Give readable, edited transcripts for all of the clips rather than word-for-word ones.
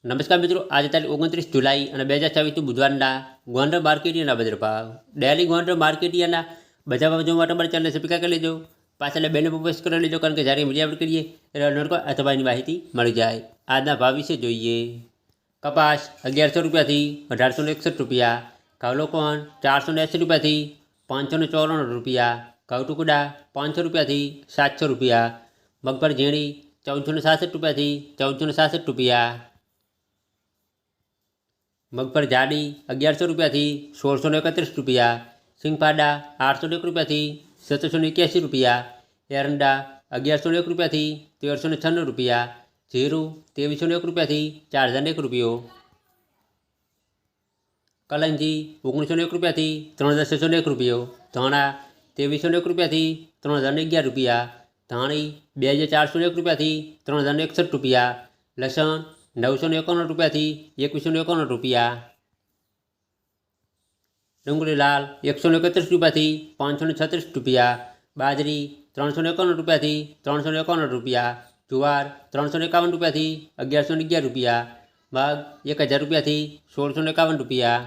નમસ્કાર મિત્રો, આજે તારીખ 29 જુલાઈ અને 2024 બુધવારના ગોંડલ માર્કેટિયાના બજાર ભાવ ડેલી ગોંડલ માર્કેટિયાના બજાર ભાવ જોવા માટે અમારી ચેનલ સબસ્ક્રાઇબ કરી લેજો. પાછળ બેલ પ્રેસ કરી લેજો, કારણ કે જ્યારે વિડીયો અપલોડ કરીએ ત્યારે નોટિફિકેશન અથવા એની માહિતી મળી જાય. આજના ભાવ વિશે જોઈએ. કપાસ 1100 રૂપિયાથી 1861 રૂપિયા, ઘઉં લોકોન 480 રૂપિયાથી 594 રૂપિયા, ઘઉં ટુકડા 500 રૂપિયાથી 700 રૂપિયા, મગફળી ઝીણી 1466 રૂપિયાથી 1466 રૂપિયા, મગફળી જાડી 1100 રૂપિયાથી 1631 રૂપિયા, સિંગફાડા 801 રૂપિયાથી 781 રૂપિયા, એરંડા 1101 રૂપિયાથી 1396 રૂપિયા, જીરું 2301 રૂપિયાથી 4001 રૂપિયો, કલંજી 1901 રૂપિયાથી 3601 રૂપિયો, ધાણા 2301 રૂપિયાથી 3011 રૂપિયા, ધાણી 2401 રૂપિયાથી 3061 રૂપિયા, લસણ 951 રૂપિયાથી 2151 રૂપિયા, ડુંગળી લાલ 131 રૂપિયાથી 536 રૂપિયા, બાજરી 351 રૂપિયાથી 351 રૂપિયા, જુવાર 351 રૂપિયાથી 1111 રૂપિયા, મગ 1000 રૂપિયાથી 1651 રૂપિયા,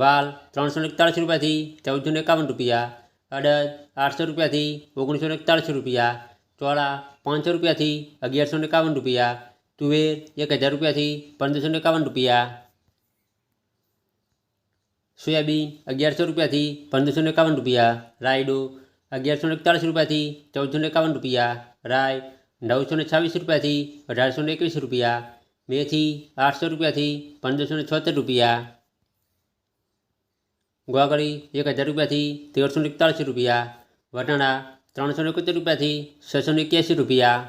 વાલ 341 રૂપિયાથી 1451 રૂપિયા, અડદ 800 રૂપિયાથી 1941 રૂપિયા, ચોળા 500 રૂપિયાથી 1151 રૂપિયા, તુવેર 1000 રૂપિયાથી 1551 રૂપિયા, સોયાબીન 1100 રૂપિયાથી 1551 રૂપિયા, રાયડો 1141 રૂપિયાથી 1451 રૂપિયા, રાય 926 રૂપિયાથી 1821 રૂપિયા, મેથી 800 રૂપિયાથી 1576 રૂપિયા, ગોગળી 1000 રૂપિયાથી 1341 રૂપિયા, વટાણા 371 રૂપિયાથી 681 રૂપિયા.